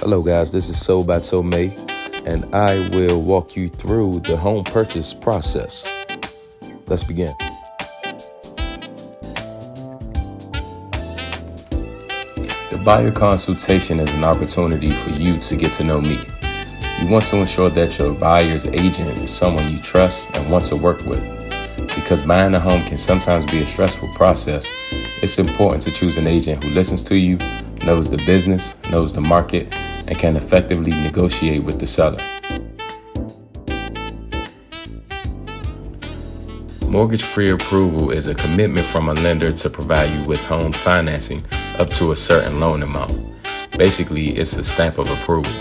Hello guys, this is Sold by Tomei, and I will walk you through the home purchase process. Let's begin. The buyer consultation is an opportunity for you to get to know me. You want to ensure that your buyer's agent is someone you trust and want to work with. Because buying a home can sometimes be a stressful process, it's important to choose an agent who listens to you, knows the business, knows the market, and can effectively negotiate with the seller. Mortgage pre-approval is a commitment from a lender to provide you with home financing up to a certain loan amount. Basically, it's a stamp of approval.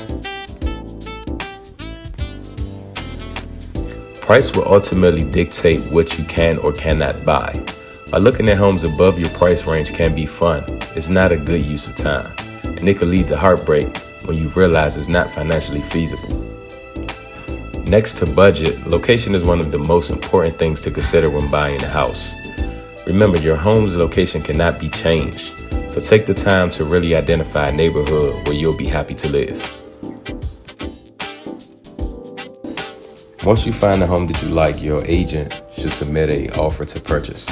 Price will ultimately dictate what you can or cannot buy. By looking at homes above your price range can be fun, it's not a good use of time, and it could lead to heartbreak when you realize it's not financially feasible. Next to budget, location is one of the most important things to consider when buying a house. Remember, your home's location cannot be changed, so take the time to really identify a neighborhood where you'll be happy to live. Once you find a home that you like, your agent should submit an offer to purchase.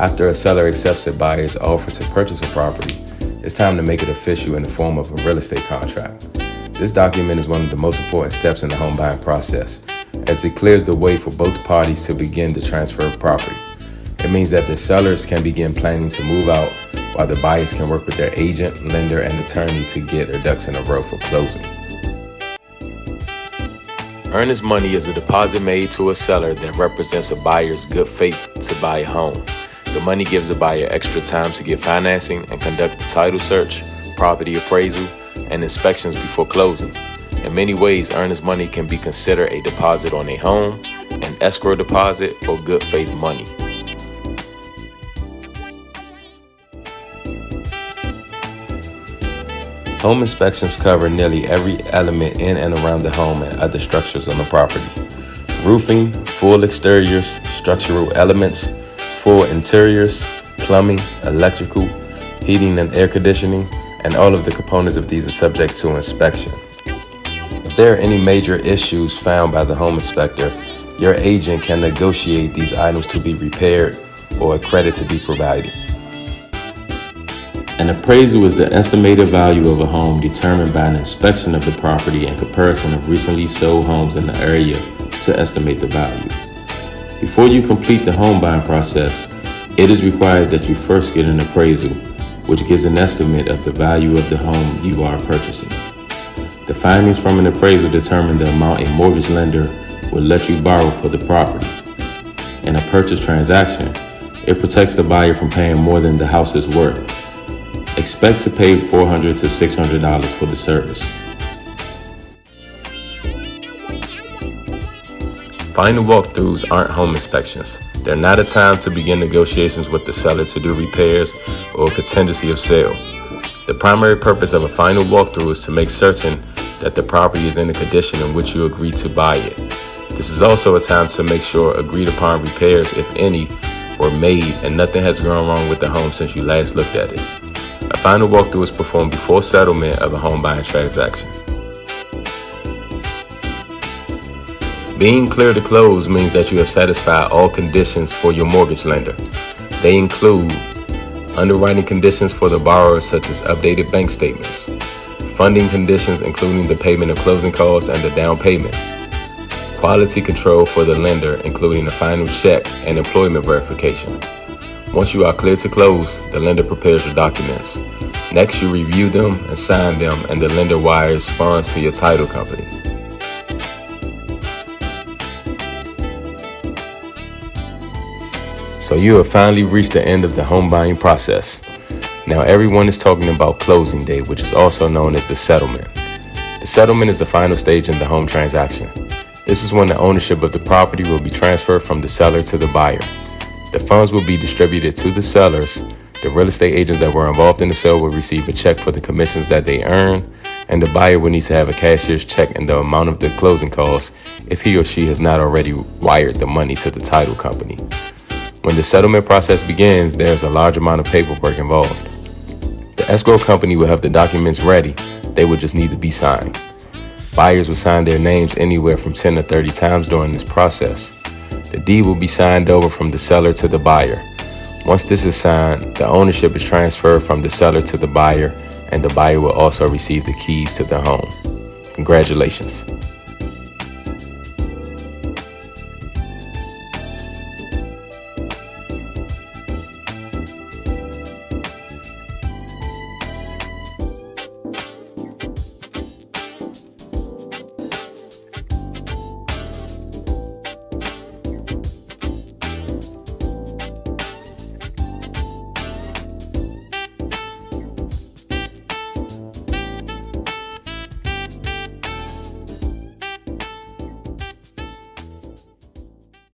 After a seller accepts a buyer's offer to purchase a property, it's time to make it official in the form of a real estate contract. This document is one of the most important steps in the home buying process, as it clears the way for both parties to begin the transfer of property. It means that the sellers can begin planning to move out, while the buyers can work with their agent, lender, and attorney to get their ducks in a row for closing. Earnest Money is a deposit made to a seller that represents a buyer's good faith to buy a home. The money gives the buyer extra time to get financing and conduct the title search, property appraisal, and inspections before closing. In many ways, earnest money can be considered a deposit on a home, an escrow deposit, or good faith money. Home inspections cover nearly every element in and around the home and other structures on the property. Roofing, full exteriors, structural elements, full interiors, plumbing, electrical, heating and air conditioning, and all of the components of these are subject to inspection. If there are any major issues found by the home inspector, your agent can negotiate these items to be repaired or a credit to be provided. An appraisal is the estimated value of a home determined by an inspection of the property and comparison of recently sold homes in the area to estimate the value. Before you complete the home buying process, it is required that you first get an appraisal, which gives an estimate of the value of the home you are purchasing. The findings from an appraisal determine the amount a mortgage lender will let you borrow for the property. In a purchase transaction, it protects the buyer from paying more than the house is worth. Expect to pay $400 to $600 for the service. Final walkthroughs aren't home inspections. They're not a time to begin negotiations with the seller to do repairs or a contingency of sale. The primary purpose of a final walkthrough is to make certain that the property is in the condition in which you agreed to buy it. This is also a time to make sure agreed upon repairs, if any, were made and nothing has gone wrong with the home since you last looked at it. A final walkthrough is performed before settlement of a home buying transaction. Being clear to close means that you have satisfied all conditions for your mortgage lender. They include underwriting conditions for the borrower, such as updated bank statements, funding conditions including the payment of closing costs and the down payment, quality control for the lender including the final check and employment verification. Once you are clear to close, the lender prepares your documents. Next, you review them and sign them, and the lender wires funds to your title company. So you have finally reached the end of the home buying process. Now everyone is talking about closing day, which is also known as the settlement. The settlement is the final stage in the home transaction. This is when the ownership of the property will be transferred from the seller to the buyer. The funds will be distributed to the sellers. The real estate agents that were involved in the sale will receive a check for the commissions that they earn, and the buyer will need to have a cashier's check and the amount of the closing costs if he or she has not already wired the money to the title company. When the settlement process begins, there is a large amount of paperwork involved. The escrow company will have the documents ready. they would just need to be signed. Buyers will sign their names anywhere from 10 to 30 times during this process. The deed will be signed over from the seller to the buyer. Once this is signed, the ownership is transferred from the seller to the buyer, and the buyer will also receive the keys to the home. Congratulations.